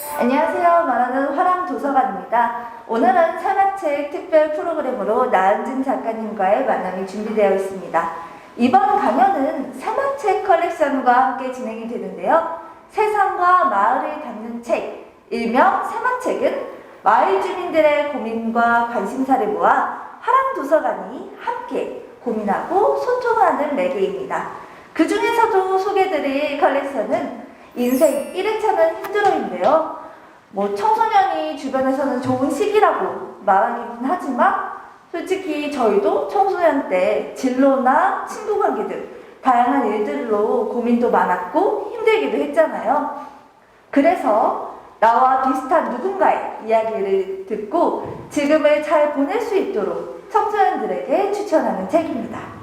안녕하세요. 말하는 화랑도서관입니다. 오늘은 산악책 특별 프로그램으로 나은진 작가님과의 만남이 준비되어 있습니다. 이번 강연은 산악책 컬렉션과 함께 진행이 되는데요. 세상과 마을을 담는 책, 일명 산악책은 마을 주민들의 고민과 관심사를 모아 화랑도서관이 함께 고민하고 소통하는 매개입니다. 그 중에서도 소개드릴 컬렉션은 인생 1회차는 힘들어인데요. 청소년이 주변에서는 좋은 시기라고 말하기는 하지만 솔직히 저희도 청소년 때 진로나 친구 관계 등 다양한 일들로 고민도 많았고 힘들기도 했잖아요. 그래서 나와 비슷한 누군가의 이야기를 듣고 지금을 잘 보낼 수 있도록 청소년들에게 추천하는 책입니다.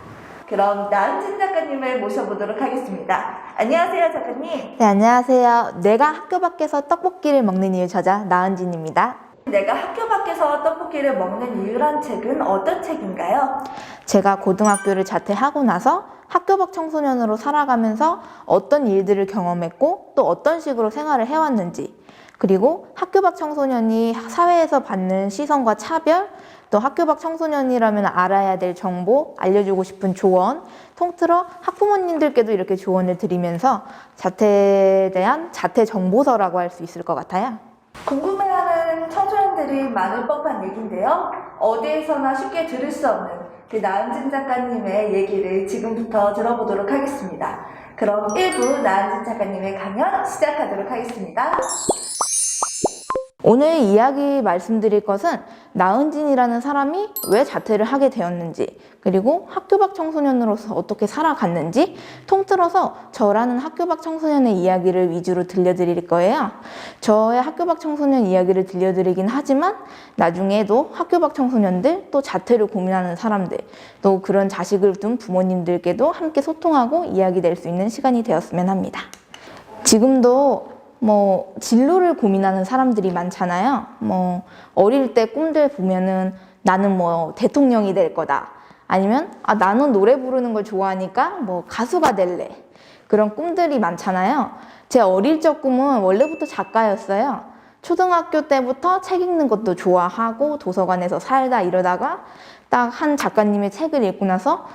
그럼 나은진 작가님을 모셔보도록 하겠습니다. 안녕하세요, 작가님. 네, 안녕하세요. 내가 학교 밖에서 떡볶이를 먹는 이유 저자 나은진입니다. 내가 학교 밖에서 떡볶이를 먹는 이유란 책은 어떤 책인가요? 제가 고등학교를 자퇴하고 나서 학교 밖 청소년으로 살아가면서 어떤 일들을 경험했고 또 어떤 식으로 생활을 해왔는지, 그리고 학교 밖 청소년이 사회에서 받는 시선과 차별, 또 학교 밖 청소년이라면 알아야 될 정보, 알려주고 싶은 조언, 통틀어 학부모님들께도 이렇게 조언을 드리면서 자퇴에 대한 자퇴 정보서라고 할 수 있을 것 같아요. 궁금해하는 청소년들이 많을 법한 얘기인데요. 어디에서나 쉽게 들을 수 없는 그 나은진 작가님의 얘기를 지금부터 들어보도록 하겠습니다. 그럼 1부 나은진 작가님의 강연 시작하도록 하겠습니다. 오늘 이야기 말씀드릴 것은 나은진이라는 사람이 왜 자퇴를 하게 되었는지, 그리고 학교 밖 청소년으로서 어떻게 살아갔는지 통틀어서 저라는 학교 밖 청소년의 이야기를 위주로 들려드릴 거예요. 저의 학교 밖 청소년 이야기를 들려드리긴 하지만 나중에도 학교 밖 청소년들, 또 자퇴를 고민하는 사람들, 또 그런 자식을 둔 부모님들께도 함께 소통하고 이야기 낼 수 있는 시간이 되었으면 합니다. 지금도 진로를 고민하는 사람들이 많잖아요. 어릴 때 꿈들 보면은 나는 대통령이 될 거다. 아니면 나는 노래 부르는 걸 좋아하니까 가수가 될래. 그런 꿈들이 많잖아요. 제 어릴 적 꿈은 원래부터 작가였어요. 초등학교 때부터 책 읽는 것도 좋아하고 도서관에서 살다 이러다가 딱 한 작가님의 책을 읽고 나서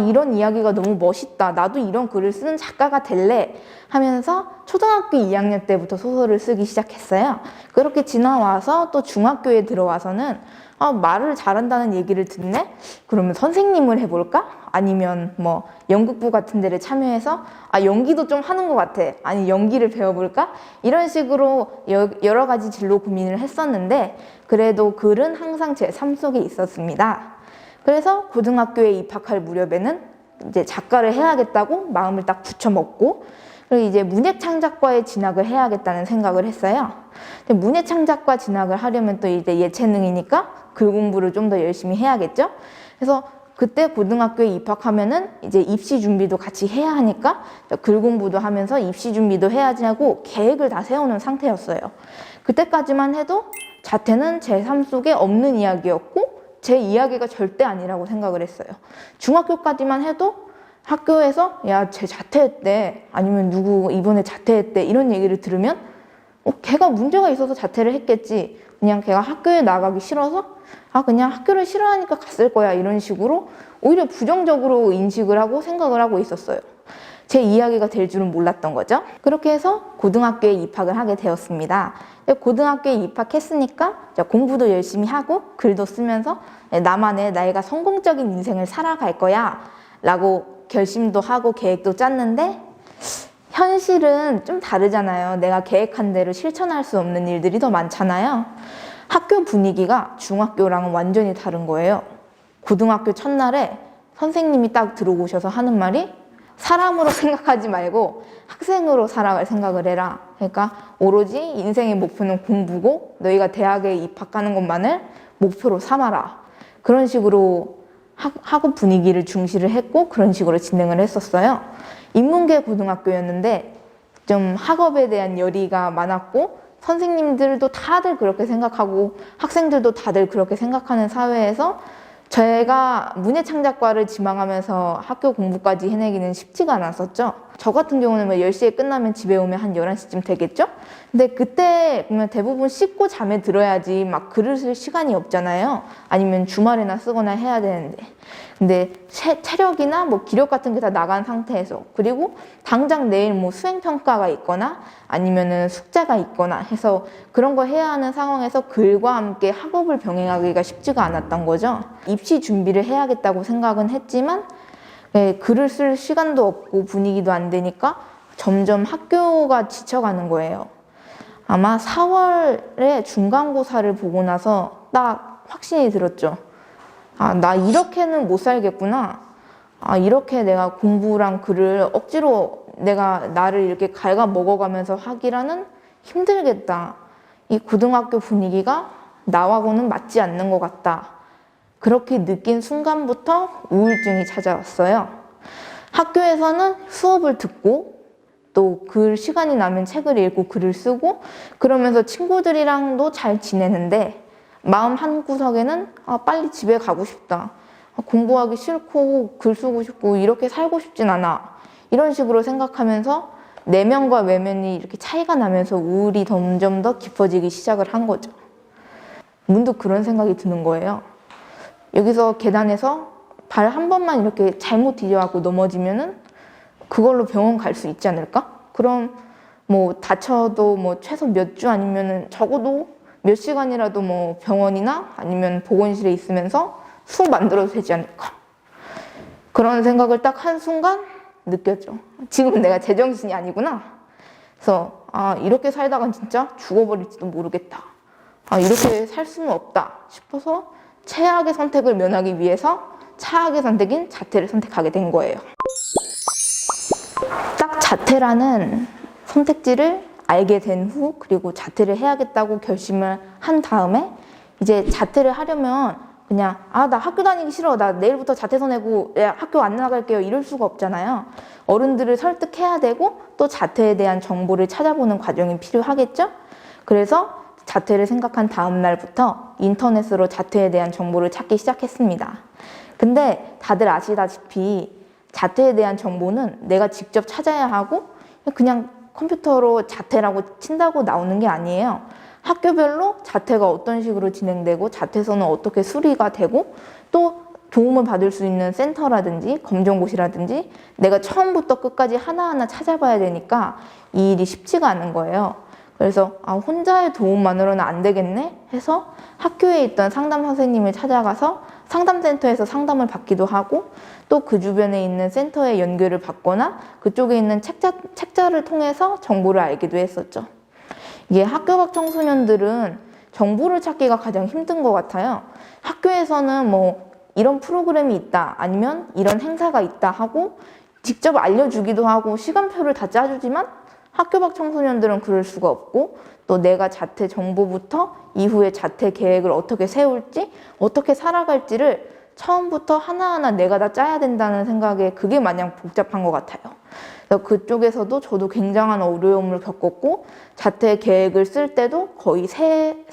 이런 이야기가 너무 멋있다. 나도 이런 글을 쓰는 작가가 될래 하면서 초등학교 2학년 때부터 소설을 쓰기 시작했어요. 그렇게 지나와서 또 중학교에 들어와서는 말을 잘한다는 얘기를 듣네? 그러면 선생님을 해볼까? 아니면 연극부 같은 데를 참여해서 연기도 좀 하는 것 같아. 아니 연기를 배워볼까? 이런 식으로 여러 가지 진로 고민을 했었는데 그래도 글은 항상 제 삶 속에 있었습니다. 그래서 고등학교에 입학할 무렵에는 이제 작가를 해야겠다고 마음을 딱 붙여먹고 그리고 이제 문예창작과에 진학을 해야겠다는 생각을 했어요. 근데 문예창작과 진학을 하려면 또 이제 예체능이니까 글 공부를 좀 더 열심히 해야겠죠. 그래서 그때 고등학교에 입학하면은 이제 입시 준비도 같이 해야 하니까 글 공부도 하면서 입시 준비도 해야지 하고 계획을 다 세우는 상태였어요. 그때까지만 해도 자퇴는 제 삶 속에 없는 이야기였고 제 이야기가 절대 아니라고 생각을 했어요. 중학교까지만 해도 학교에서 쟤 자퇴했대, 아니면 누구 이번에 자퇴했대 이런 얘기를 들으면 걔가 문제가 있어서 자퇴를 했겠지, 그냥 걔가 학교에 나가기 싫어서 그냥 학교를 싫어하니까 갔을 거야 이런 식으로 오히려 부정적으로 인식을 하고 생각을 하고 있었어요. 제 이야기가 될 줄은 몰랐던 거죠. 그렇게 해서 고등학교에 입학을 하게 되었습니다. 고등학교에 입학했으니까 공부도 열심히 하고 글도 쓰면서 나만의 나이가 성공적인 인생을 살아갈 거야 라고 결심도 하고 계획도 짰는데 현실은 좀 다르잖아요. 내가 계획한 대로 실천할 수 없는 일들이 더 많잖아요. 학교 분위기가 중학교랑은 완전히 다른 거예요. 고등학교 첫날에 선생님이 딱 들어오셔서 하는 말이 사람으로 생각하지 말고 학생으로 살아갈 생각을 해라. 그러니까 오로지 인생의 목표는 공부고 너희가 대학에 입학하는 것만을 목표로 삼아라. 그런 식으로 학업 분위기를 중시를 했고 그런 식으로 진행을 했었어요. 인문계 고등학교였는데 좀 학업에 대한 열의가 많았고 선생님들도 다들 그렇게 생각하고 학생들도 다들 그렇게 생각하는 사회에서 제가 문예창작과를 지망하면서 학교 공부까지 해내기는 쉽지가 않았었죠. 저 같은 경우는 뭐 10시에 끝나면 집에 오면 한 11시쯤 되겠죠? 근데 그때 보면 대부분 씻고 잠에 들어야지 막 글을 쓸 시간이 없잖아요. 아니면 주말에나 쓰거나 해야 되는데. 근데 체력이나 뭐 기력 같은 게 다 나간 상태에서, 그리고 당장 내일 뭐 수행평가가 있거나 아니면은 숙제가 있거나 해서 그런 거 해야 하는 상황에서 글과 함께 학업을 병행하기가 쉽지가 않았던 거죠. 입시 준비를 해야겠다고 생각은 했지만 글을 쓸 시간도 없고 분위기도 안 되니까 점점 학교가 지쳐가는 거예요. 아마 4월에 중간고사를 보고 나서 딱 확신이 들었죠. 아, 나 이렇게는 못 살겠구나. 아, 이렇게 내가 공부랑 글을 억지로 내가 나를 이렇게 갉아 먹어가면서 하기라는 힘들겠다. 이 고등학교 분위기가 나하고는 맞지 않는 것 같다. 그렇게 느낀 순간부터 우울증이 찾아왔어요. 학교에서는 수업을 듣고 또 글 시간이 나면 책을 읽고 글을 쓰고 그러면서 친구들이랑도 잘 지내는데 마음 한구석에는 빨리 집에 가고 싶다. 공부하기 싫고 글 쓰고 싶고 이렇게 살고 싶진 않아. 이런 식으로 생각하면서 내면과 외면이 이렇게 차이가 나면서 우울이 점점 더 깊어지기 시작을 한 거죠. 문득 그런 생각이 드는 거예요. 여기서 계단에서 발 한 번만 이렇게 잘못 뒤져갖고 넘어지면은 그걸로 병원 갈 수 있지 않을까? 그럼 뭐 다쳐도 뭐 최소 몇 주 아니면은 적어도 몇 시간이라도 뭐 병원이나 아니면 보건실에 있으면서 술 만들어도 되지 않을까? 그런 생각을 딱 한순간 느꼈죠. 지금 내가 제정신이 아니구나. 그래서 이렇게 살다간 진짜 죽어버릴지도 모르겠다. 이렇게 살 수는 없다 싶어서 최악의 선택을 면하기 위해서 차악의 선택인 자퇴를 선택하게 된 거예요. 딱 자퇴라는 선택지를 알게 된 후, 그리고 자퇴를 해야겠다고 결심을 한 다음에 이제 자퇴를 하려면 그냥 나 학교 다니기 싫어, 나 내일부터 자퇴서 내고 학교 안 나갈게요, 이럴 수가 없잖아요. 어른들을 설득해야 되고 또 자퇴에 대한 정보를 찾아보는 과정이 필요하겠죠. 그래서 자퇴를 생각한 다음 날부터 인터넷으로 자퇴에 대한 정보를 찾기 시작했습니다. 근데 다들 아시다시피 자퇴에 대한 정보는 내가 직접 찾아야 하고 그냥 컴퓨터로 자퇴라고 친다고 나오는 게 아니에요. 학교별로 자퇴가 어떤 식으로 진행되고 자퇴서는 어떻게 수리가 되고 또 도움을 받을 수 있는 센터라든지 검정고시라든지 내가 처음부터 끝까지 하나하나 찾아봐야 되니까 이 일이 쉽지가 않은 거예요. 그래서 혼자의 도움만으로는 안 되겠네 해서 학교에 있던 상담 선생님을 찾아가서 상담센터에서 상담을 받기도 하고 또 그 주변에 있는 센터에 연결을 받거나 그쪽에 있는 책자를 통해서 정보를 알기도 했었죠. 이게 학교 밖 청소년들은 정보를 찾기가 가장 힘든 것 같아요. 학교에서는 뭐 이런 프로그램이 있다 아니면 이런 행사가 있다 하고 직접 알려주기도 하고 시간표를 다 짜주지만 학교 밖 청소년들은 그럴 수가 없고 또 내가 자퇴 정보부터 이후에 자퇴 계획을 어떻게 세울지 어떻게 살아갈지를 처음부터 하나하나 내가 다 짜야 된다는 생각에 그게 마냥 복잡한 것 같아요. 그래서 그쪽에서도 저도 굉장한 어려움을 겪었고 자퇴 계획을 쓸 때도 거의 세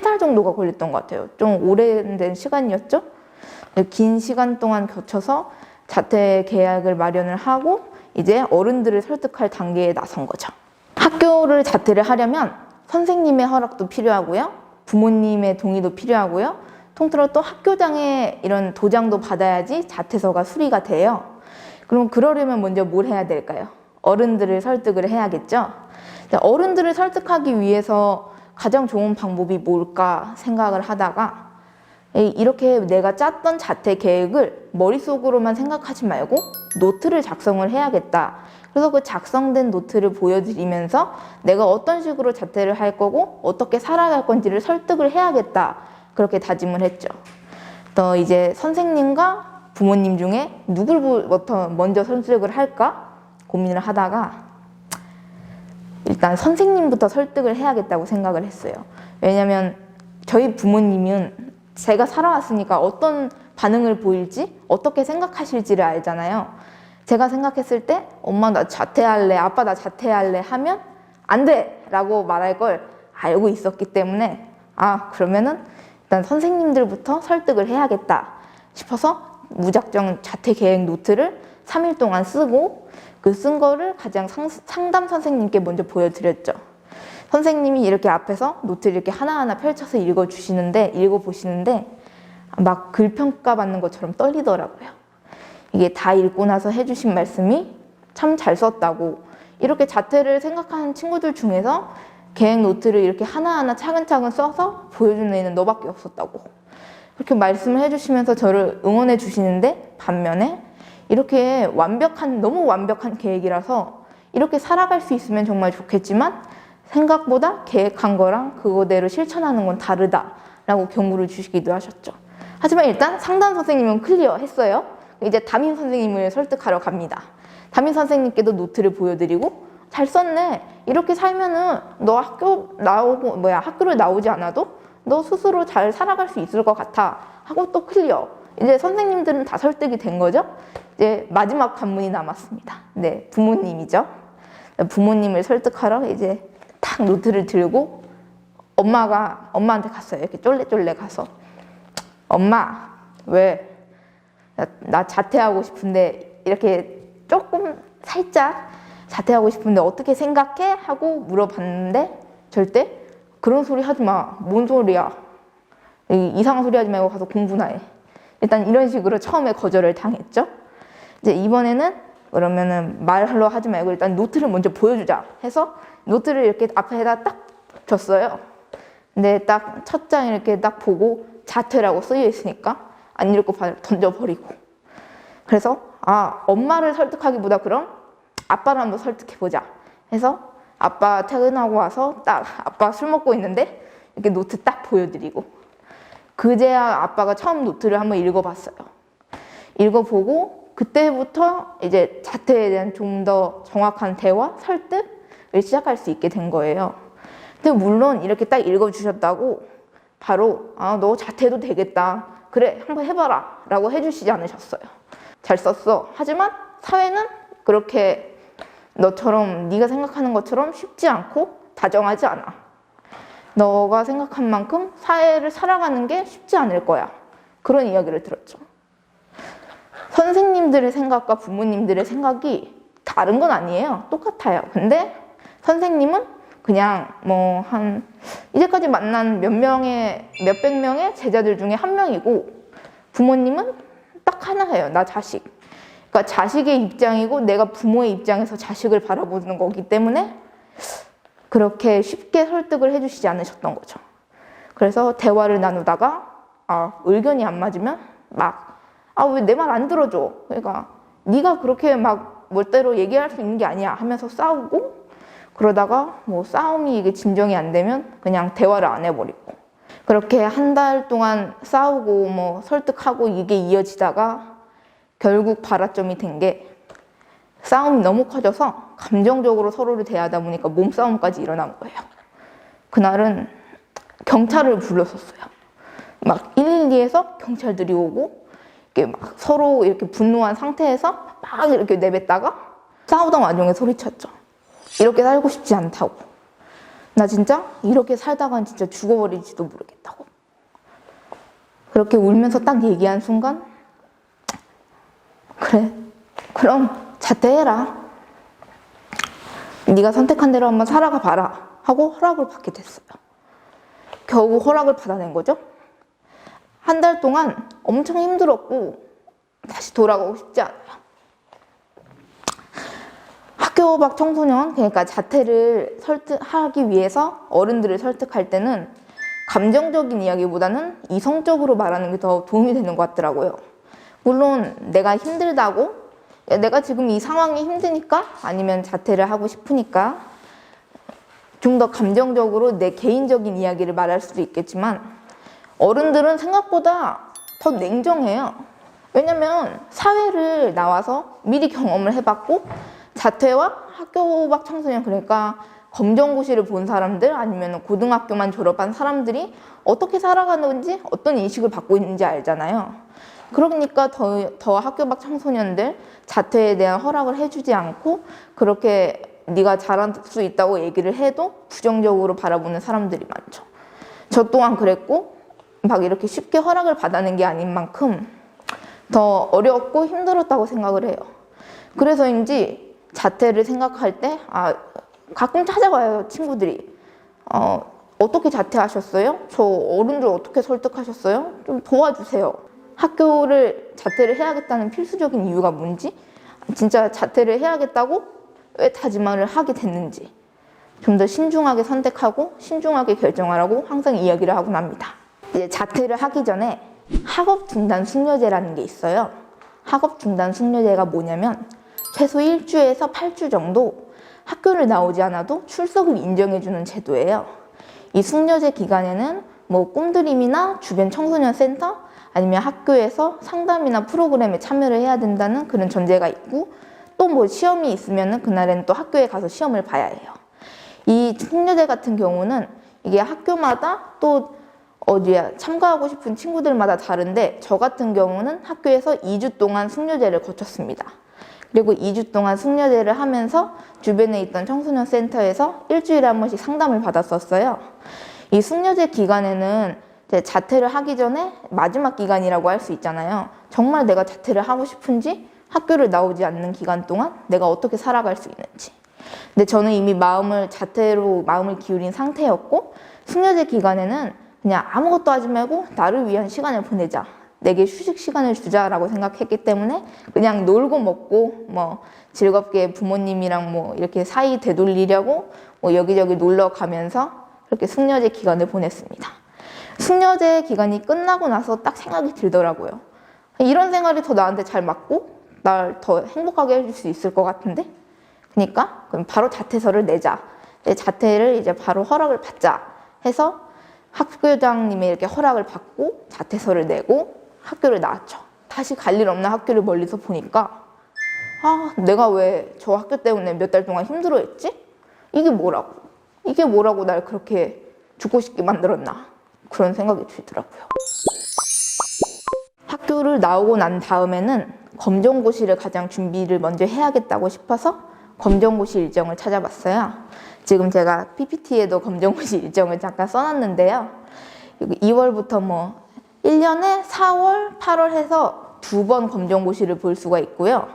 달 정도가 걸렸던 것 같아요. 좀 오래된 시간이었죠. 긴 시간 동안 거쳐서 자퇴 계획을 마련을 하고 이제 어른들을 설득할 단계에 나선 거죠. 학교를 자퇴를 하려면 선생님의 허락도 필요하고요. 부모님의 동의도 필요하고요. 통틀어 또 학교장의 이런 도장도 받아야지 자퇴서가 수리가 돼요. 그럼 그러려면 먼저 뭘 해야 될까요? 어른들을 설득을 해야겠죠. 어른들을 설득하기 위해서 가장 좋은 방법이 뭘까 생각을 하다가 이렇게 내가 짰던 자퇴 계획을 머릿속으로만 생각하지 말고 노트를 작성을 해야겠다. 그래서 그 작성된 노트를 보여드리면서 내가 어떤 식으로 자퇴를 할 거고 어떻게 살아갈 건지를 설득을 해야겠다. 그렇게 다짐을 했죠. 또 이제 선생님과 부모님 중에 누굴부터 먼저 설득을 할까 고민을 하다가 일단 선생님부터 설득을 해야겠다고 생각을 했어요. 왜냐면 저희 부모님은 제가 살아왔으니까 어떤 반응을 보일지 어떻게 생각하실지를 알잖아요. 제가 생각했을 때 엄마 나 자퇴할래, 아빠 나 자퇴할래 하면 안 돼! 라고 말할 걸 알고 있었기 때문에 그러면은 일단 선생님들부터 설득을 해야겠다 싶어서 무작정 자퇴 계획 노트를 3일 동안 쓰고 그 쓴 거를 가장 상담 선생님께 먼저 보여드렸죠. 선생님이 이렇게 앞에서 노트를 이렇게 하나하나 펼쳐서 읽어보시는데 막 글평가 받는 것처럼 떨리더라고요. 이게 다 읽고 나서 해주신 말씀이 참 잘 썼다고, 이렇게 자퇴를 생각하는 친구들 중에서 계획 노트를 이렇게 하나하나 차근차근 써서 보여주는 애는 너밖에 없었다고 그렇게 말씀을 해주시면서 저를 응원해 주시는데, 반면에 이렇게 너무 완벽한 계획이라서 이렇게 살아갈 수 있으면 정말 좋겠지만 생각보다 계획한 거랑 그거대로 실천하는 건 다르다라고 경고를 주시기도 하셨죠. 하지만 일단 상담 선생님은 클리어 했어요. 이제 담임 선생님을 설득하러 갑니다. 담임 선생님께도 노트를 보여드리고, 잘 썼네. 이렇게 살면은 너 학교를 나오지 않아도 너 스스로 잘 살아갈 수 있을 것 같아 하고 또 클리어. 이제 선생님들은 다 설득이 된 거죠. 이제 마지막 관문이 남았습니다. 네, 부모님이죠. 부모님을 설득하러 이제 탁 노트를 들고 엄마한테 갔어요. 이렇게 쫄래쫄래 가서, 엄마, 왜 나 자퇴하고 싶은데, 이렇게 조금 살짝 자퇴하고 싶은데 어떻게 생각해? 하고 물어봤는데, 절대 그런 소리 하지 마. 뭔 소리야. 이상한 소리 하지 말고 가서 공부나 해. 일단 이런 식으로 처음에 거절을 당했죠. 이제 이번에는 그러면은 말로 하지 말고 일단 노트를 먼저 보여주자 해서 노트를 이렇게 앞에다 딱 줬어요. 근데 딱 첫 장 이렇게 딱 보고 자퇴라고 쓰여 있으니까 안 읽고 던져버리고, 그래서 엄마를 설득하기보다 그럼 아빠를 한번 설득해보자 해서 아빠 퇴근하고 와서 딱 아빠 술 먹고 있는데 이렇게 노트 딱 보여드리고, 그제야 아빠가 처음 노트를 한번 읽어봤어요. 읽어보고 그때부터 이제 자퇴에 대한 좀 더 정확한 대화, 설득을 시작할 수 있게 된 거예요. 근데 물론 이렇게 딱 읽어주셨다고 바로 너 자퇴도 되겠다, 그래 한번 해봐라 라고 해주시지 않으셨어요. 잘 썼어. 하지만 사회는 그렇게 너처럼, 네가 생각하는 것처럼 쉽지 않고 다정하지 않아. 너가 생각한 만큼 사회를 살아가는 게 쉽지 않을 거야. 그런 이야기를 들었죠. 선생님들의 생각과 부모님들의 생각이 다른 건 아니에요. 똑같아요. 근데 선생님은 그냥 이제까지 만난 몇백 명의 제자들 중에 한 명이고, 부모님은 딱 하나예요. 나 자식. 그러니까 자식의 입장이고 내가 부모의 입장에서 자식을 바라보는 거기 때문에 그렇게 쉽게 설득을 해주시지 않으셨던 거죠. 그래서 대화를 나누다가 의견이 안 맞으면 왜 내 말 안 들어줘. 그러니까 네가 그렇게 멋대로 얘기할 수 있는 게 아니야 하면서 싸우고, 그러다가 싸움이 이게 진정이 안 되면 그냥 대화를 안 해버리고, 그렇게 한 달 동안 싸우고 설득하고 이게 이어지다가 결국 발화점이 된 게, 싸움이 너무 커져서 감정적으로 서로를 대하다 보니까 몸싸움까지 일어난 거예요. 그날은 경찰을 불렀었어요. 112에서 경찰들이 오고, 이렇게 서로 이렇게 분노한 상태에서 이렇게 내뱉다가 싸우던 와중에 소리쳤죠. 이렇게 살고 싶지 않다고. 나 진짜 이렇게 살다간 진짜 죽어버릴지도 모르겠다고. 그렇게 울면서 딱 얘기한 순간, 그래, 그럼 자퇴해라. 네가 선택한 대로 한번 살아가 봐라 하고 허락을 받게 됐어요. 겨우 허락을 받아낸 거죠. 한 달 동안 엄청 힘들었고 다시 돌아가고 싶지 않아요. 학교 밖 청소년, 그러니까 자퇴를 설득하기 위해서 어른들을 설득할 때는 감정적인 이야기보다는 이성적으로 말하는 게 더 도움이 되는 것 같더라고요. 물론 내가 힘들다고, 내가 지금 이 상황이 힘드니까, 아니면 자퇴를 하고 싶으니까 좀 더 감정적으로 내 개인적인 이야기를 말할 수도 있겠지만, 어른들은 생각보다 더 냉정해요. 왜냐면 사회를 나와서 미리 경험을 해봤고, 자퇴와 학교 밖 청소년, 그러니까 검정고시를 본 사람들, 아니면 고등학교만 졸업한 사람들이 어떻게 살아가는지, 어떤 인식을 받고 있는지 알잖아요. 그러니까 더 학교 밖 청소년들 자퇴에 대한 허락을 해주지 않고, 그렇게 네가 잘할 수 있다고 얘기를 해도 부정적으로 바라보는 사람들이 많죠. 저 또한 그랬고, 막 이렇게 쉽게 허락을 받아낸 게 아닌 만큼 더 어렵고 힘들었다고 생각을 해요. 그래서인지 자퇴를 생각할 때 가끔 찾아와요, 친구들이. 어떻게 자퇴하셨어요? 저 어른들 어떻게 설득하셨어요? 좀 도와주세요. 학교를 자퇴를 해야겠다는 필수적인 이유가 뭔지, 진짜 자퇴를 해야겠다고 왜 다짐을 하게 됐는지 좀 더 신중하게 선택하고 신중하게 결정하라고 항상 이야기를 하곤 합니다. 이제 자퇴를 하기 전에 학업 중단 숙려제라는 게 있어요. 학업 중단 숙려제가 뭐냐면 최소 1주에서 8주 정도 학교를 나오지 않아도 출석을 인정해주는 제도예요. 이 숙려제 기간에는 뭐 꿈드림이나 주변 청소년 센터 아니면 학교에서 상담이나 프로그램에 참여를 해야 된다는 그런 전제가 있고, 또 뭐 시험이 있으면은 그날에는 또 학교에 가서 시험을 봐야 해요. 이 숙려제 같은 경우는 이게 학교마다 또 참가하고 싶은 친구들마다 다른데, 저 같은 경우는 학교에서 2주 동안 숙려제를 거쳤습니다. 그리고 2주 동안 숙려제를 하면서 주변에 있던 청소년 센터에서 일주일에 한 번씩 상담을 받았었어요. 이 숙려제 기간에는 이제 자퇴를 하기 전에 마지막 기간이라고 할 수 있잖아요. 정말 내가 자퇴를 하고 싶은지, 학교를 나오지 않는 기간 동안 내가 어떻게 살아갈 수 있는지. 근데 저는 이미 자퇴로 마음을 기울인 상태였고, 숙려제 기간에는 그냥 아무것도 하지 말고 나를 위한 시간을 보내자, 내게 휴식 시간을 주자라고 생각했기 때문에 그냥 놀고 먹고 뭐 즐겁게 부모님이랑 뭐 이렇게 사이 되돌리려고 뭐 여기저기 놀러 가면서 그렇게 숙려제 기간을 보냈습니다. 숙려제 기간이 끝나고 나서 딱 생각이 들더라고요. 이런 생활이 더 나한테 잘 맞고 날 더 행복하게 해줄 수 있을 것 같은데, 그러니까 그럼 바로 자퇴서를 내자, 내 자퇴를 이제 바로 허락을 받자 해서 학교장님의 이렇게 허락을 받고 자퇴서를 내고 학교를 나왔죠. 다시 갈 일 없는 학교를 멀리서 보니까 내가 왜 저 학교 때문에 몇 달 동안 힘들어했지? 이게 뭐라고 날 그렇게 죽고 싶게 만들었나, 그런 생각이 들더라고요. 학교를 나오고 난 다음에는 검정고시를 가장 준비를 먼저 해야겠다고 싶어서 검정고시 일정을 찾아봤어요. 지금 제가 PPT에도 검정고시 일정을 잠깐 써놨는데요. 2월부터 뭐 1년에 4월, 8월 해서 2번 검정고시를 볼 수가 있고요.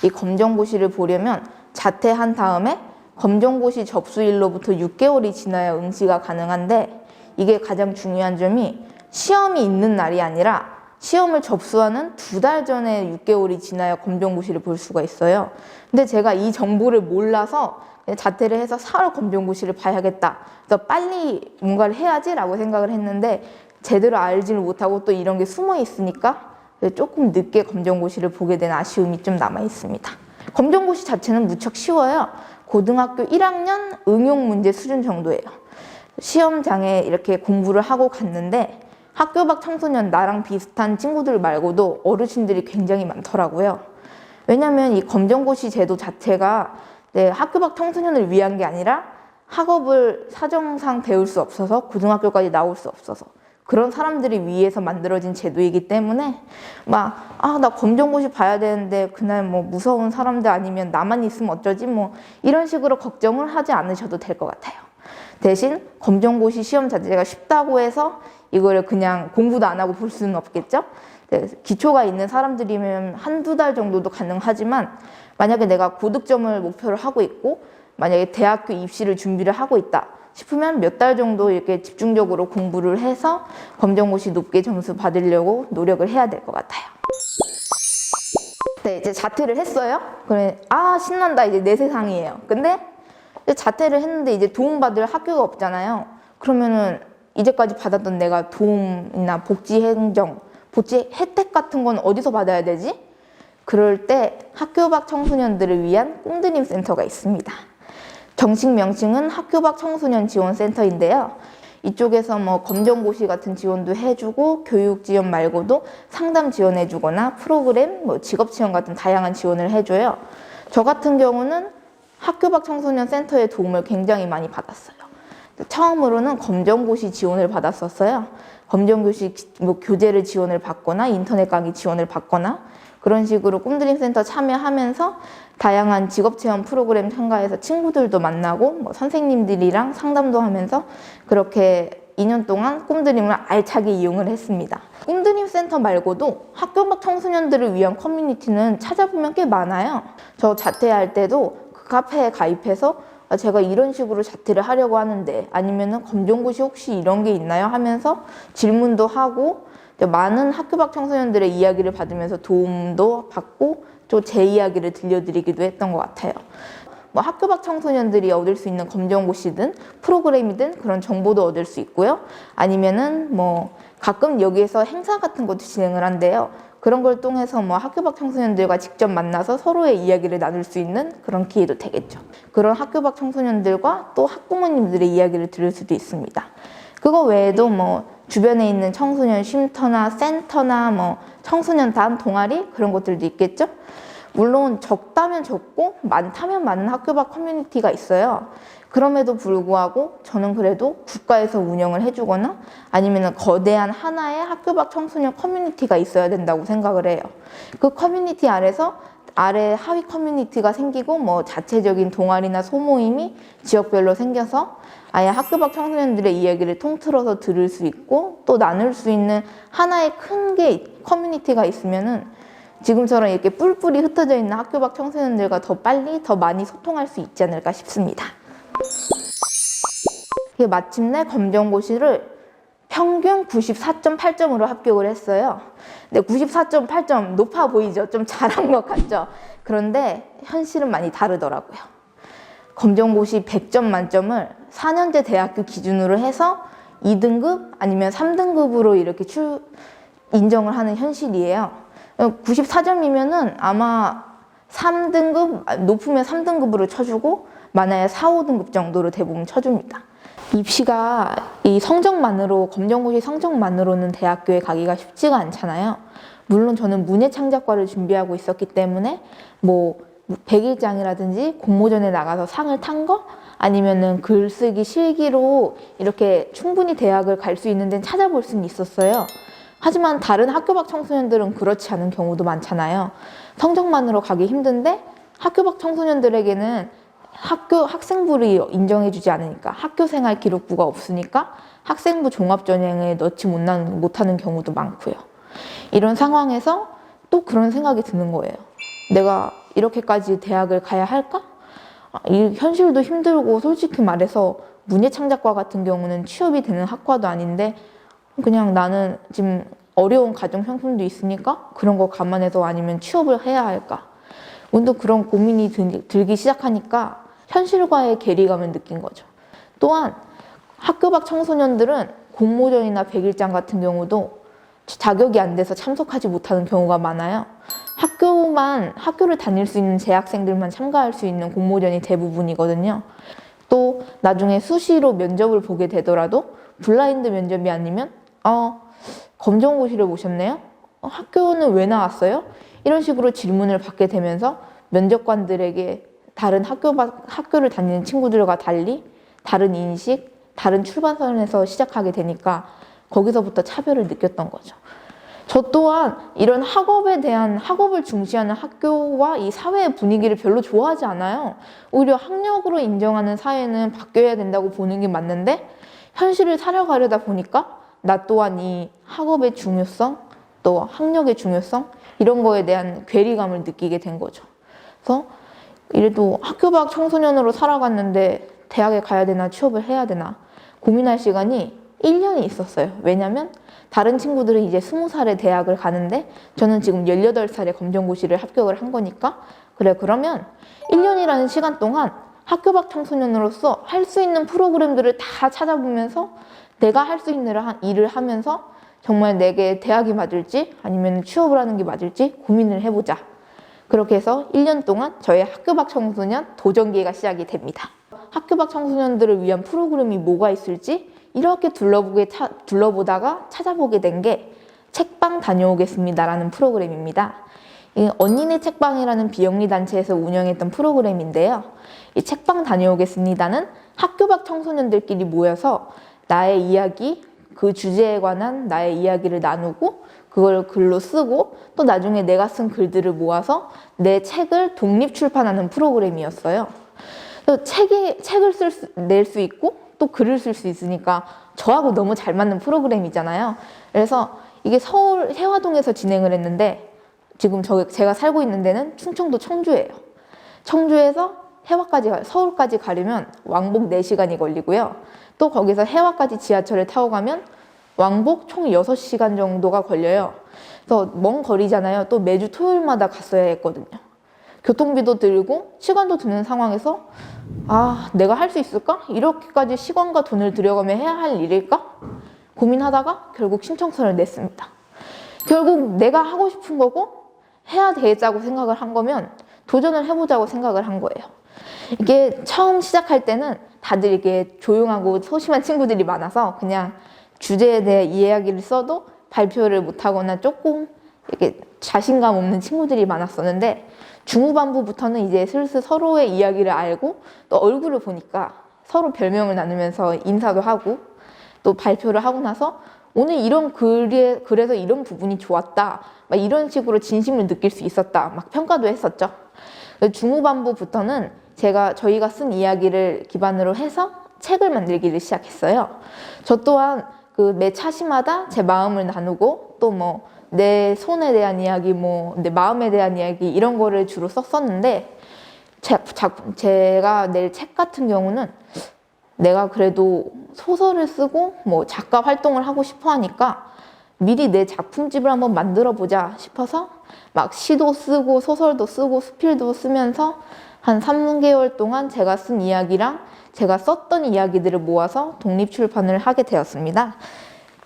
이 검정고시를 보려면 자퇴한 다음에 검정고시 접수일로부터 6개월이 지나야 응시가 가능한데, 이게 가장 중요한 점이 시험이 있는 날이 아니라 시험을 접수하는 2달 전에 6개월이 지나야 검정고시를 볼 수가 있어요. 근데 제가 이 정보를 몰라서 자퇴를 해서 4월 검정고시를 봐야겠다, 그래서 빨리 뭔가를 해야지라고 생각을 했는데 제대로 알지를 못하고 또 이런 게 숨어 있으니까 조금 늦게 검정고시를 보게 된 아쉬움이 좀 남아 있습니다. 검정고시 자체는 무척 쉬워요. 고등학교 1학년 응용 문제 수준 정도예요. 시험장에 이렇게 공부를 하고 갔는데 학교 밖 청소년, 나랑 비슷한 친구들 말고도 어르신들이 굉장히 많더라고요. 왜냐면 이 검정고시 제도 자체가 학교 밖 청소년을 위한 게 아니라 학업을 사정상 배울 수 없어서 고등학교까지 나올 수 없어서 그런 사람들이 위해서 만들어진 제도이기 때문에 나 검정고시 봐야 되는데 그날 뭐 무서운 사람들 아니면 나만 있으면 어쩌지, 뭐 이런 식으로 걱정을 하지 않으셔도 될 것 같아요. 대신 검정고시 시험 자체가 쉽다고 해서 이거를 그냥 공부도 안 하고 볼 수는 없겠죠. 기초가 있는 사람들이면 한두 달 정도도 가능하지만, 만약에 내가 고득점을 목표로 하고 있고 만약에 대학교 입시를 준비를 하고 있다 싶으면 몇 달 정도 이렇게 집중적으로 공부를 해서 검정고시 높게 점수 받으려고 노력을 해야 될 것 같아요. 네, 이제 자퇴를 했어요. 그래, 신난다, 이제 내 세상이에요. 근데 자퇴를 했는데 이제 도움받을 학교가 없잖아요. 그러면은 이제까지 받았던 내가 도움이나 복지 혜택 같은 건 어디서 받아야 되지? 그럴 때 학교 밖 청소년들을 위한 꿈드림 센터가 있습니다. 정식 명칭은 학교 밖 청소년 지원센터인데요. 이쪽에서 뭐 검정고시 같은 지원도 해주고, 교육 지원 말고도 상담 지원해주거나 프로그램, 뭐 직업 지원 같은 다양한 지원을 해줘요. 저 같은 경우는 학교 밖 청소년 센터의 도움을 굉장히 많이 받았어요. 처음으로는 검정고시 지원을 받았었어요. 검정고시 뭐 교재를 지원을 받거나 인터넷 강의 지원을 받거나 그런 식으로 꿈드림 센터 참여하면서 다양한 직업 체험 프로그램 참가해서 친구들도 만나고 뭐 선생님들이랑 상담도 하면서 그렇게 2년 동안 꿈드림을 알차게 이용을 했습니다. 꿈드림 센터 말고도 학교 밖 청소년들을 위한 커뮤니티는 찾아보면 꽤 많아요. 저 자퇴할 때도 그 카페에 가입해서 제가 이런 식으로 자퇴를 하려고 하는데 아니면은 검정고시 혹시 이런 게 있나요? 하면서 질문도 하고 많은 학교 밖 청소년들의 이야기를 받으면서 도움도 받고 또 제 이야기를 들려드리기도 했던 것 같아요. 뭐 학교 밖 청소년들이 얻을 수 있는 검정고시든 프로그램이든 그런 정보도 얻을 수 있고요. 아니면은 뭐 가끔 여기에서 행사 같은 것도 진행을 한대요. 그런 걸 통해서 뭐 학교 밖 청소년들과 직접 만나서 서로의 이야기를 나눌 수 있는 그런 기회도 되겠죠. 그런 학교 밖 청소년들과 또 학부모님들의 이야기를 들을 수도 있습니다. 그거 외에도 뭐 주변에 있는 청소년 쉼터나 센터나 뭐 청소년단 동아리 그런 것들도 있겠죠. 물론 적다면 적고 많다면 많은 학교 밖 커뮤니티가 있어요. 그럼에도 불구하고 저는 그래도 국가에서 운영을 해주거나 아니면 거대한 하나의 학교 밖 청소년 커뮤니티가 있어야 된다고 생각을 해요. 그 커뮤니티 아래서 아래 하위 커뮤니티가 생기고 뭐 자체적인 동아리나 소모임이 지역별로 생겨서 아예 학교 밖 청소년들의 이야기를 통틀어서 들을 수 있고 또 나눌 수 있는 하나의 큰 게 커뮤니티가 있으면은 지금처럼 이렇게 뿔뿔이 흩어져 있는 학교 밖 청소년들과 더 빨리 더 많이 소통할 수 있지 않을까 싶습니다. 마침내 검정고시를 평균 94.8점으로 합격을 했어요. 근데 94.8점 높아 보이죠? 좀 잘한 것 같죠? 그런데 현실은 많이 다르더라고요. 검정고시 100점 만점을 4년제 대학교 기준으로 해서 2등급 아니면 3등급으로 이렇게 인정을 하는 현실이에요. 94점이면은 아마 3등급, 높으면 3등급으로 쳐주고 많아야 4, 5등급 정도로 대부분 쳐줍니다. 입시가 이 성적만으로, 검정고시 성적만으로는 대학교에 가기가 쉽지가 않잖아요. 물론 저는 문예창작과를 준비하고 있었기 때문에 뭐 100일장이라든지 공모전에 나가서 상을 탄 거 아니면은 글쓰기 실기로 이렇게 충분히 대학을 갈 수 있는 데는 찾아볼 수는 있었어요. 하지만 다른 학교 밖 청소년들은 그렇지 않은 경우도 많잖아요. 성적만으로 가기 힘든데 학교 밖 청소년들에게는 학생부를 인정해주지 않으니까 학교생활 기록부가 없으니까 학생부 종합전형에 넣지 못하는 경우도 많고요. 이런 상황에서 또 그런 생각이 드는 거예요. 내가 이렇게까지 대학을 가야 할까? 이 현실도 힘들고 솔직히 말해서 문예창작과 같은 경우는 취업이 되는 학과도 아닌데 그냥 나는 지금 어려운 가정 형편도 있으니까 그런 거 감안해서 아니면 취업을 해야 할까? 문득 그런 고민이 들기 시작하니까 현실과의 괴리감을 느낀 거죠. 또한 학교 밖 청소년들은 공모전이나 100일장 같은 경우도 자격이 안 돼서 참석하지 못하는 경우가 많아요. 학교를 다닐 수 있는 재학생들만 참가할 수 있는 공모전이 대부분이거든요. 또 나중에 수시로 면접을 보게 되더라도 블라인드 면접이 아니면 검정고시를 보셨네요? 학교는 왜 나왔어요? 이런 식으로 질문을 받게 되면서 면접관들에게 다른 학교를 다니는 친구들과 달리 다른 인식, 다른 출발선에서 시작하게 되니까 거기서부터 차별을 느꼈던 거죠. 저 또한 이런 학업을 중시하는 학교와 이 사회의 분위기를 별로 좋아하지 않아요. 오히려 학력으로 인정하는 사회는 바뀌어야 된다고 보는 게 맞는데 현실을 살아가려다 보니까 나 또한 이 학업의 중요성, 또 학력의 중요성 이런 거에 대한 괴리감을 느끼게 된 거죠. 그래서 이래도 학교 밖 청소년으로 살아갔는데 대학에 가야 되나 취업을 해야 되나 고민할 시간이 1년이 있었어요. 왜냐면 다른 친구들은 이제 20살에 대학을 가는데 저는 지금 18살에 검정고시를 합격을 한 거니까 그래 그러면 1년이라는 시간 동안 학교 밖 청소년으로서 할 수 있는 프로그램들을 다 찾아보면서 내가 할 수 있는 일을 하면서 정말 내게 대학이 맞을지 아니면 취업을 하는 게 맞을지 고민을 해보자. 그렇게 해서 1년 동안 저의 학교 밖 청소년 도전기회가 시작이 됩니다. 학교 밖 청소년들을 위한 프로그램이 뭐가 있을지 이렇게 둘러보다가 찾아보게 된 게 책방 다녀오겠습니다라는 프로그램입니다. 이 언니네 책방이라는 비영리 단체에서 운영했던 프로그램인데요. 이 책방 다녀오겠습니다는 학교 밖 청소년들끼리 모여서 나의 이야기, 그 주제에 관한 나의 이야기를 나누고 그걸 글로 쓰고 또 나중에 내가 쓴 글들을 모아서 내 책을 독립 출판하는 프로그램이었어요. 책을 낼 수 있고 또 글을 쓸 수 있으니까 저하고 너무 잘 맞는 프로그램이잖아요. 그래서 이게 서울 해화동에서 진행을 했는데 지금 제가 살고 있는 데는 충청도 청주예요. 청주에서 서울까지 가려면 왕복 4시간이 걸리고요. 또 거기서 해화까지 지하철을 타고 가면 왕복 총 6시간 정도가 걸려요. 그래서 먼 거리잖아요. 또 매주 토요일마다 갔어야 했거든요. 교통비도 들고 시간도 드는 상황에서 내가 할 수 있을까? 이렇게까지 시간과 돈을 들여가며 해야 할 일일까? 고민하다가 결국 신청서를 냈습니다. 결국 내가 하고 싶은 거고 해야 되겠다고 생각을 한 거면 도전을 해보자고 생각을 한 거예요. 이게 처음 시작할 때는 다들 이렇게 조용하고 소심한 친구들이 많아서 그냥 주제에 대해 이야기를 써도 발표를 못하거나 조금 이렇게 자신감 없는 친구들이 많았었는데 중후반부부터는 이제 슬슬 서로의 이야기를 알고 또 얼굴을 보니까 서로 별명을 나누면서 인사도 하고 또 발표를 하고 나서 오늘 이런 그래서 이런 부분이 좋았다 막 이런 식으로 진심을 느낄 수 있었다 막 평가도 했었죠. 중후반부부터는 저희가 쓴 이야기를 기반으로 해서 책을 만들기를 시작했어요. 저 또한 그 매 차시마다 제 마음을 나누고 또 뭐 내 손에 대한 이야기, 내 마음에 대한 이야기 이런 거를 주로 썼었는데 제가 낼 책 같은 경우는 내가 그래도 소설을 쓰고 작가 활동을 하고 싶어 하니까 미리 내 작품집을 한번 만들어 보자 싶어서 막 시도 쓰고 소설도 쓰고 수필도 쓰면서 한 3개월 동안 제가 쓴 이야기랑 제가 썼던 이야기들을 모아서 독립출판을 하게 되었습니다.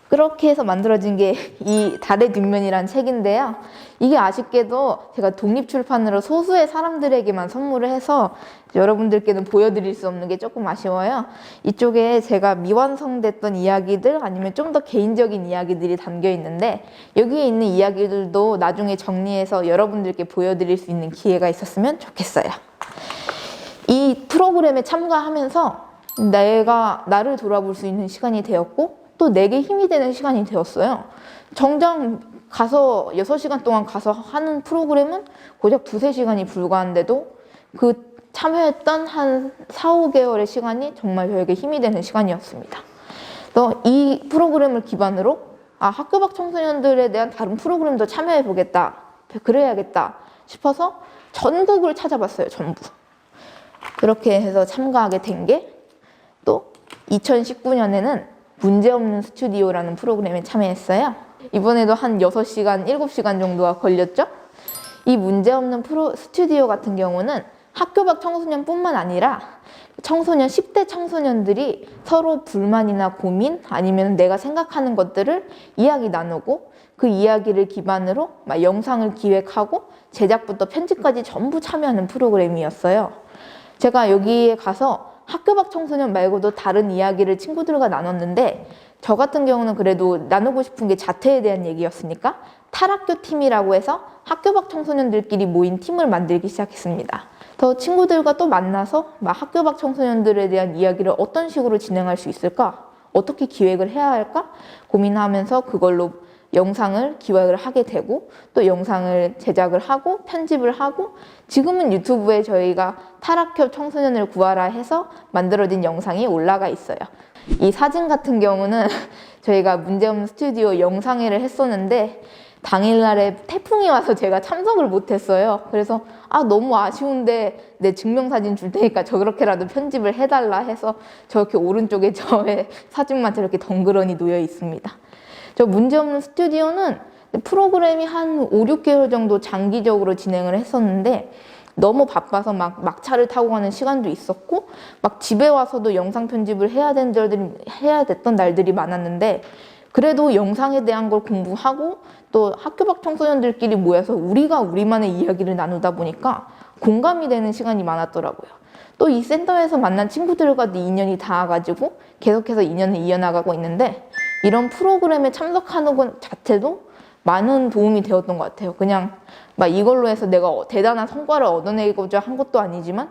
그렇게 해서 만들어진 게 이 달의 뒷면이라는 책인데요. 이게 아쉽게도 제가 독립출판으로 소수의 사람들에게만 선물을 해서 여러분들께는 보여드릴 수 없는 게 조금 아쉬워요. 이쪽에 제가 미완성됐던 이야기들 아니면 좀 더 개인적인 이야기들이 담겨 있는데 여기에 있는 이야기들도 나중에 정리해서 여러분들께 보여드릴 수 있는 기회가 있었으면 좋겠어요. 이 프로그램에 참가하면서 내가 나를 돌아볼 수 있는 시간이 되었고 또 내게 힘이 되는 시간이 되었어요. 정작 가서 6시간 동안 가서 하는 프로그램은 고작 2-3시간이 불과한데도 그 참여했던 한 4-5개월의 시간이 정말 저에게 힘이 되는 시간이었습니다. 또 이 프로그램을 기반으로 학교 밖 청소년들에 대한 다른 프로그램도 참여해 보겠다, 그래야겠다 싶어서 전국을 찾아봤어요. 전부. 그렇게 해서 참가하게 된 게 또 2019년에는 문제없는 스튜디오라는 프로그램에 참여했어요. 이번에도 한 6시간, 7시간 정도가 걸렸죠? 이 문제없는 스튜디오 같은 경우는 학교 밖 청소년뿐만 아니라 10대 청소년들이 서로 불만이나 고민 아니면 내가 생각하는 것들을 이야기 나누고 그 이야기를 기반으로 막 영상을 기획하고 제작부터 편집까지 전부 참여하는 프로그램이었어요. 제가 여기에 가서 학교 밖 청소년 말고도 다른 이야기를 친구들과 나눴는데 저 같은 경우는 그래도 나누고 싶은 게 자퇴에 대한 얘기였으니까 탈학교 팀이라고 해서 학교 밖 청소년들끼리 모인 팀을 만들기 시작했습니다. 더 친구들과 또 만나서 학교 밖 청소년들에 대한 이야기를 어떤 식으로 진행할 수 있을까? 어떻게 기획을 해야 할까? 고민하면서 그걸로 영상을 기획을 하게 되고 또 영상을 제작을 하고 편집을 하고 지금은 유튜브에 저희가 탈학교 청소년을 구하라 해서 만들어진 영상이 올라가 있어요. 이 사진 같은 경우는 저희가 문제없는 스튜디오 영상회를 했었는데 당일날에 태풍이 와서 제가 참석을 못했어요. 그래서 너무 아쉬운데 내 증명사진 줄 테니까 저렇게라도 편집을 해달라 해서 저렇게 오른쪽에 저의 사진만 저렇게 덩그러니 놓여 있습니다. 저 문제없는 스튜디오는 프로그램이 한 5-6개월 정도 장기적으로 진행을 했었는데 너무 바빠서 막차를 타고 가는 시간도 있었고 집에 와서도 영상 편집을 해야 됐던 날들이 많았는데 그래도 영상에 대한 걸 공부하고 또 학교 밖 청소년들끼리 모여서 우리가 우리만의 이야기를 나누다 보니까 공감이 되는 시간이 많았더라고요. 또 이 센터에서 만난 친구들과도 인연이 닿아가지고 계속해서 인연을 이어나가고 있는데 이런 프로그램에 참석하는 것 자체도 많은 도움이 되었던 것 같아요. 그냥 이걸로 해서 내가 대단한 성과를 얻어내고자 한 것도 아니지만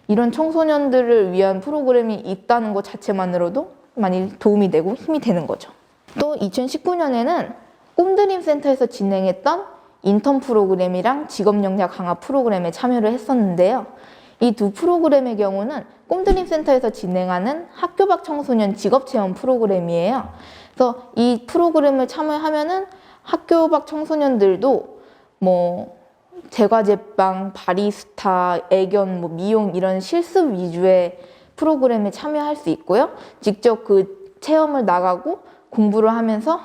이런 청소년들을 위한 프로그램이 있다는 것 자체만으로도 많이 도움이 되고 힘이 되는 거죠. 또 2019년에는 꿈드림 센터에서 진행했던 인턴 프로그램이랑 직업 역량 강화 프로그램에 참여를 했었는데요. 이 두 프로그램의 경우는 꿈드림 센터에서 진행하는 학교 밖 청소년 직업 체험 프로그램이에요. 그래서 이 프로그램을 참여하면은 학교 밖 청소년들도 뭐 제과제빵, 바리스타, 애견, 뭐 미용 이런 실습 위주의 프로그램에 참여할 수 있고요. 직접 그 체험을 나가고 공부를 하면서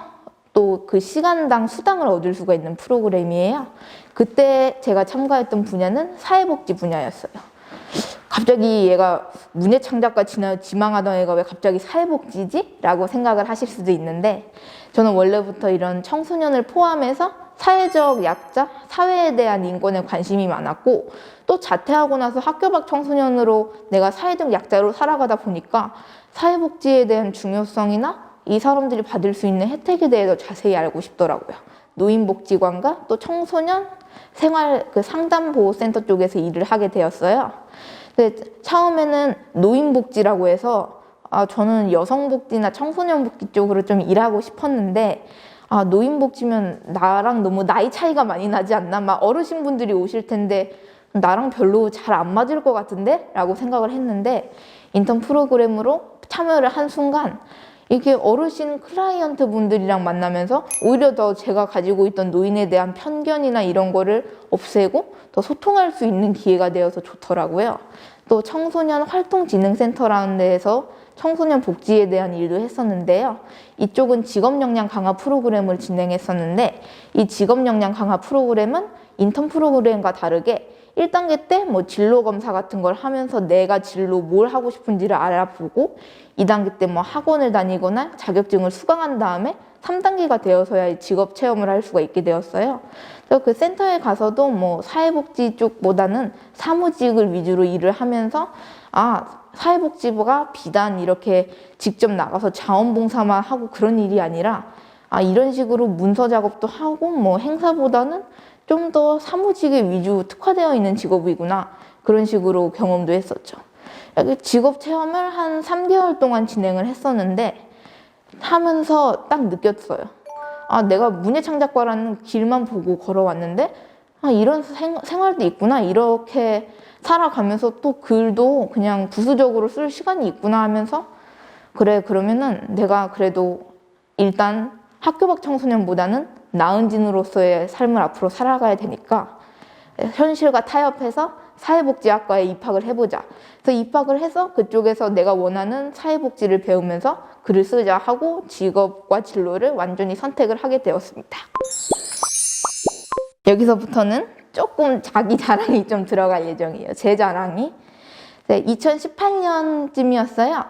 또 그 시간당 수당을 얻을 수가 있는 프로그램이에요. 그때 제가 참가했던 분야는 사회복지 분야였어요. 갑자기 얘가 문예창작과 지망하던 애가 왜 갑자기 사회복지지? 라고 생각을 하실 수도 있는데, 저는 원래부터 이런 청소년을 포함해서 사회적 약자, 사회에 대한 인권에 관심이 많았고, 또 자퇴하고 나서 학교 밖 청소년으로 내가 사회적 약자로 살아가다 보니까 사회복지에 대한 중요성이나 이 사람들이 받을 수 있는 혜택에 대해서 자세히 알고 싶더라고요. 노인복지관과 또 청소년 생활 그 상담보호센터 쪽에서 일을 하게 되었어요. 근데 처음에는 노인복지라고 해서 저는 여성복지나 청소년복지 쪽으로 좀 일하고 싶었는데, 노인복지면 나랑 너무 나이 차이가 많이 나지 않나? 막 어르신분들이 오실 텐데 나랑 별로 잘 안 맞을 것 같은데? 라고 생각을 했는데, 인턴 프로그램으로 참여를 한 순간 이렇게 어르신 클라이언트 분들이랑 만나면서 오히려 더 제가 가지고 있던 노인에 대한 편견이나 이런 거를 없애고 더 소통할 수 있는 기회가 되어서 좋더라고요. 또 청소년 활동진흥센터라는 데에서 청소년 복지에 대한 일도 했었는데요. 이쪽은 직업 역량 강화 프로그램을 진행했었는데, 이 직업 역량 강화 프로그램은 인턴 프로그램과 다르게 1단계 때 뭐 진로 검사 같은 걸 하면서 내가 진로 뭘 하고 싶은지를 알아보고, 2단계 때 뭐 학원을 다니거나 자격증을 수강한 다음에 3단계가 되어서야 직업 체험을 할 수가 있게 되었어요. 그래서 그 센터에 가서도 뭐 사회복지 쪽보다는 사무직을 위주로 일을 하면서 사회복지부가 비단 이렇게 직접 나가서 자원봉사만 하고 그런 일이 아니라 이런 식으로 문서 작업도 하고 뭐 행사보다는 좀 더 사무직에 위주 특화되어 있는 직업이구나, 그런 식으로 경험도 했었죠. 직업 체험을 한 3개월 동안 진행을 했었는데 하면서 딱 느꼈어요. 내가 문예창작과라는 길만 보고 걸어왔는데 이런 생활도 있구나, 이렇게 살아가면서 또 글도 그냥 부수적으로 쓸 시간이 있구나 하면서, 그래 그러면은 내가 그래도 일단 학교 밖 청소년보다는 나은진으로서의 삶을 앞으로 살아가야 되니까 현실과 타협해서 사회복지학과에 입학을 해보자. 그래서 입학을 해서 그쪽에서 내가 원하는 사회복지를 배우면서 글을 쓰자 하고 직업과 진로를 완전히 선택을 하게 되었습니다. 여기서부터는 조금 자기 자랑이 좀 들어갈 예정이에요. 제 자랑이. 2018년쯤이었어요.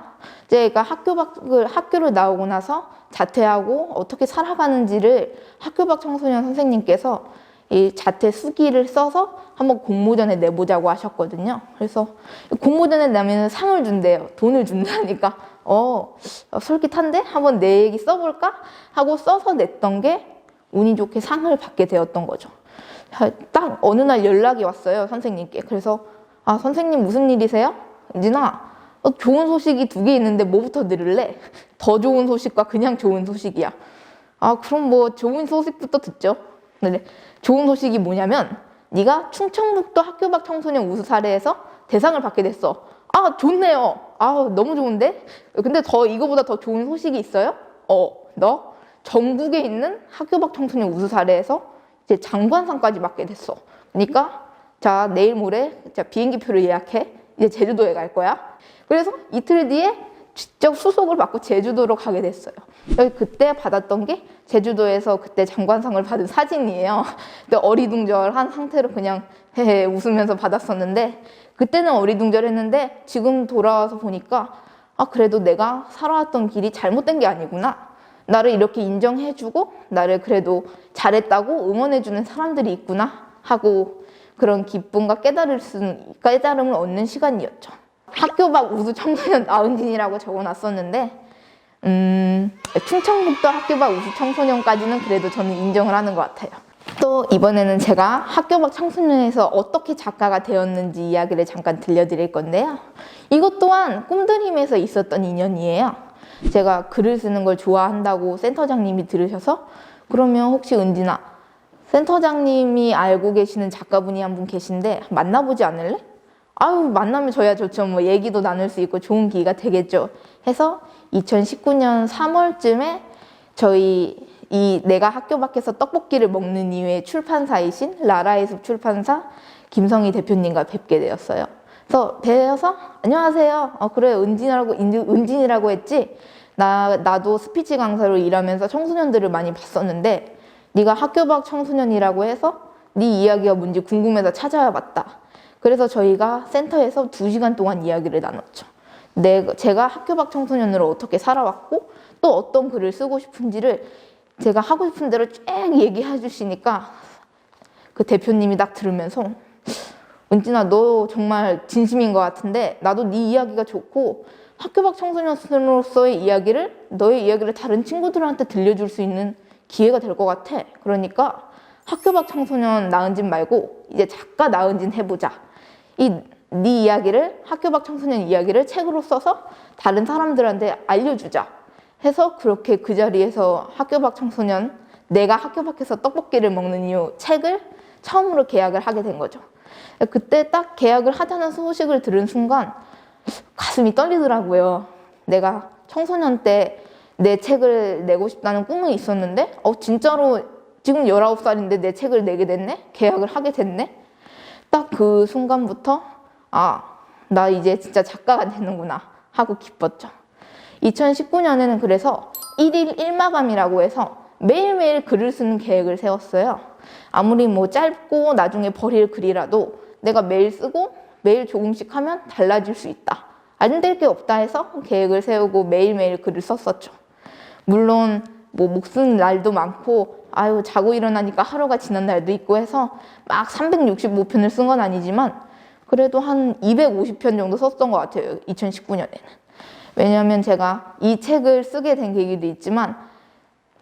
제가 학교를 나오고 나서 자퇴하고 어떻게 살아가는지를 학교 밖 청소년 선생님께서 이 자퇴 수기를 써서 한번 공모전에 내보자고 하셨거든요. 그래서 공모전에 내면 상을 준대요. 돈을 준다니까 솔깃한데? 한번 내 얘기 써볼까? 하고 써서 냈던 게 운이 좋게 상을 받게 되었던 거죠. 딱 어느 날 연락이 왔어요, 선생님께. 그래서 선생님 무슨 일이세요? 은진아, 좋은 소식이 2개 있는데 뭐부터 들을래? 더 좋은 소식과 그냥 좋은 소식이야. 그럼 뭐 좋은 소식부터 듣죠. 네. 좋은 소식이 뭐냐면 네가 충청북도 학교 밖 청소년 우수 사례에서 대상을 받게 됐어. 좋네요. 너무 좋은데? 근데 이거보다 더 좋은 소식이 있어요? 너 전국에 있는 학교 밖 청소년 우수 사례에서 이제 장관상까지 받게 됐어. 그러니까 자, 내일 모레 비행기표를 예약해. 이제 제주도에 갈 거야. 그래서 이틀 뒤에 직접 수속을 받고 제주도로 가게 됐어요. 그때 받았던 게 제주도에서 그때 장관상을 받은 사진이에요. 어리둥절한 상태로 그냥 헤헤 웃으면서 받았었는데, 그때는 어리둥절했는데 지금 돌아와서 보니까 그래도 내가 살아왔던 길이 잘못된 게 아니구나. 나를 이렇게 인정해주고 나를 그래도 잘했다고 응원해주는 사람들이 있구나 하고, 그런 기쁨과 깨달음을 얻는 시간이었죠. 학교 밖 우수 청소년 나은진이라고 적어놨었는데 충청북도 학교 밖 우수 청소년까지는 그래도 저는 인정을 하는 것 같아요. 또 이번에는 제가 학교 밖 청소년에서 어떻게 작가가 되었는지 이야기를 잠깐 들려드릴 건데요. 이것 또한 꿈드림에서 있었던 인연이에요. 제가 글을 쓰는 걸 좋아한다고 센터장님이 들으셔서, 그러면 혹시 은진아, 센터장님이 알고 계시는 작가분이 한 분 계신데 만나보지 않을래? 아유, 만나면 줘야 좋죠. 뭐 얘기도 나눌 수 있고 좋은 기회가 되겠죠. 해서 2019년 3월쯤에 저희 내가 학교 밖에서 떡볶이를 먹는 이유의 출판사이신 라라의 숲 출판사 김성희 대표님과 뵙게 되었어요. 그래서 뵈어서 안녕하세요. 그래 은진이라고 했지. 나도 스피치 강사로 일하면서 청소년들을 많이 봤었는데 네가 학교 밖 청소년이라고 해서 네 이야기가 뭔지 궁금해서 찾아와 봤다. 그래서 저희가 센터에서 2시간 동안 이야기를 나눴죠. 제가 학교 밖 청소년으로 어떻게 살아왔고 또 어떤 글을 쓰고 싶은지를 제가 하고 싶은 대로 쭉 얘기해 주시니까 그 대표님이 딱 들으면서 은진아, 너 정말 진심인 것 같은데 나도 네 이야기가 좋고 학교 밖 청소년으로서의 너의 이야기를 다른 친구들한테 들려줄 수 있는 기회가 될 것 같아. 그러니까 학교 밖 청소년 나은진 말고 이제 작가 나은진 해보자. 네 이야기를, 학교 밖 청소년 이야기를 책으로 써서 다른 사람들한테 알려주자 해서 그렇게 그 자리에서 학교 밖 청소년, 내가 학교 밖에서 떡볶이를 먹는 이유 책을 처음으로 계약을 하게 된 거죠. 그때 딱 계약을 하자는 소식을 들은 순간 가슴이 떨리더라고요. 내가 청소년 때 내 책을 내고 싶다는 꿈이 있었는데 진짜로 지금 19살인데 내 책을 내게 됐네? 계약을 하게 됐네? 딱 그 순간부터 나 이제 진짜 작가가 되는구나 하고 기뻤죠. 2019년에는 그래서 1일 1마감이라고 해서 매일매일 글을 쓰는 계획을 세웠어요. 아무리 뭐 짧고 나중에 버릴 글이라도 내가 매일 쓰고 매일 조금씩 하면 달라질 수 있다. 안 될 게 없다 해서 계획을 세우고 매일매일 글을 썼었죠. 물론 뭐 목 쓰는 날도 많고 자고 일어나니까 하루가 지난 날도 있고 해서 막 365편을 쓴 건 아니지만 그래도 한 250편 정도 썼던 것 같아요. 2019년에는. 왜냐하면 제가 이 책을 쓰게 된 계기도 있지만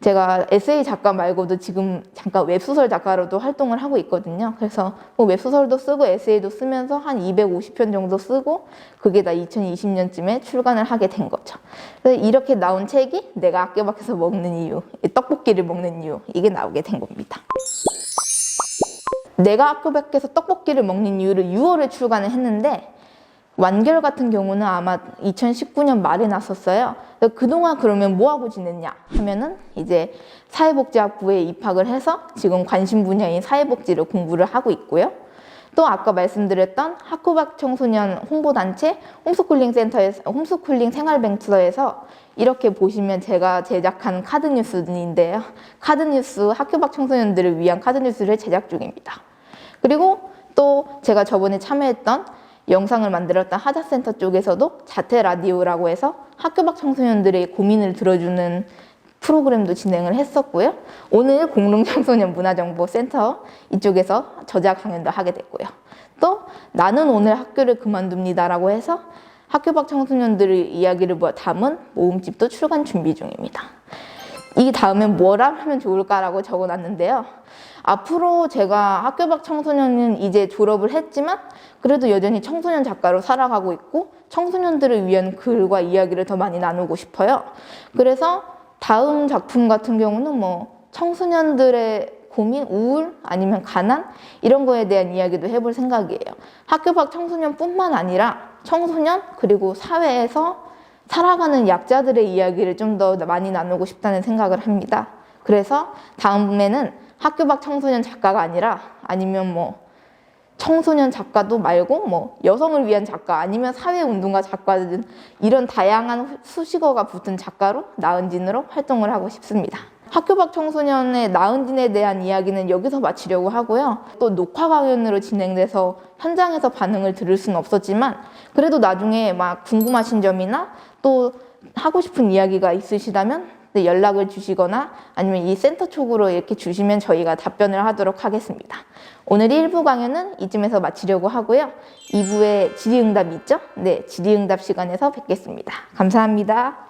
제가 에세이 작가 말고도 지금 잠깐 웹소설 작가로도 활동을 하고 있거든요. 그래서 뭐 웹소설도 쓰고 에세이도 쓰면서 한 250편 정도 쓰고 그게 다 2020년쯤에 출간을 하게 된 거죠. 그래서 이렇게 나온 책이 내가 학교 밖에서 먹는 이유, 떡볶이를 먹는 이유, 이게 나오게 된 겁니다. 내가 학교 밖에서 떡볶이를 먹는 이유를 6월에 출간을 했는데 완결 같은 경우는 아마 2019년 말에 났었어요. 그동안 그러면 뭐하고 지냈냐 하면은 이제 사회복지학부에 입학을 해서 지금 관심 분야인 사회복지를 공부를 하고 있고요. 또 아까 말씀드렸던 학교 밖 청소년 홍보단체 홈스쿨링 생활뱅크에서 이렇게 보시면 제가 제작한 카드뉴스인데요. 카드뉴스, 학교 밖 청소년들을 위한 카드뉴스를 제작 중입니다. 그리고 또 제가 저번에 참여했던 영상을 만들었던 하자센터 쪽에서도 자퇴라디오라고 해서 학교 밖 청소년들의 고민을 들어주는 프로그램도 진행을 했었고요. 오늘 공릉청소년 문화정보센터 이쪽에서 저자 강연도 하게 됐고요. 또 나는 오늘 학교를 그만둡니다라고 해서 학교 밖 청소년들의 이야기를 담은 모음집도 출간 준비 중입니다. 이 다음엔 뭘 하면 좋을까라고 적어놨는데요. 앞으로 제가 학교 밖 청소년은 이제 졸업을 했지만 그래도 여전히 청소년 작가로 살아가고 있고 청소년들을 위한 글과 이야기를 더 많이 나누고 싶어요. 그래서 다음 작품 같은 경우는 뭐 청소년들의 고민, 우울, 아니면 가난 이런 거에 대한 이야기도 해볼 생각이에요. 학교 밖 청소년뿐만 아니라 청소년 그리고 사회에서 살아가는 약자들의 이야기를 좀 더 많이 나누고 싶다는 생각을 합니다. 그래서 다음에는 학교 밖 청소년 작가가 아니라 아니면 뭐 청소년 작가도 말고 뭐 여성을 위한 작가 아니면 사회운동가 작가든 이런 다양한 수식어가 붙은 작가로 나은진으로 활동을 하고 싶습니다. 학교 밖 청소년의 나은진에 대한 이야기는 여기서 마치려고 하고요. 또 녹화 강연으로 진행돼서 현장에서 반응을 들을 수는 없었지만 그래도 나중에 막 궁금하신 점이나 또 하고 싶은 이야기가 있으시다면 연락을 주시거나 아니면 이 센터 쪽으로 이렇게 주시면 저희가 답변을 하도록 하겠습니다. 오늘 1부 강연은 이쯤에서 마치려고 하고요. 2부에 질의응답이 있죠? 네, 질의응답 시간에서 뵙겠습니다. 감사합니다.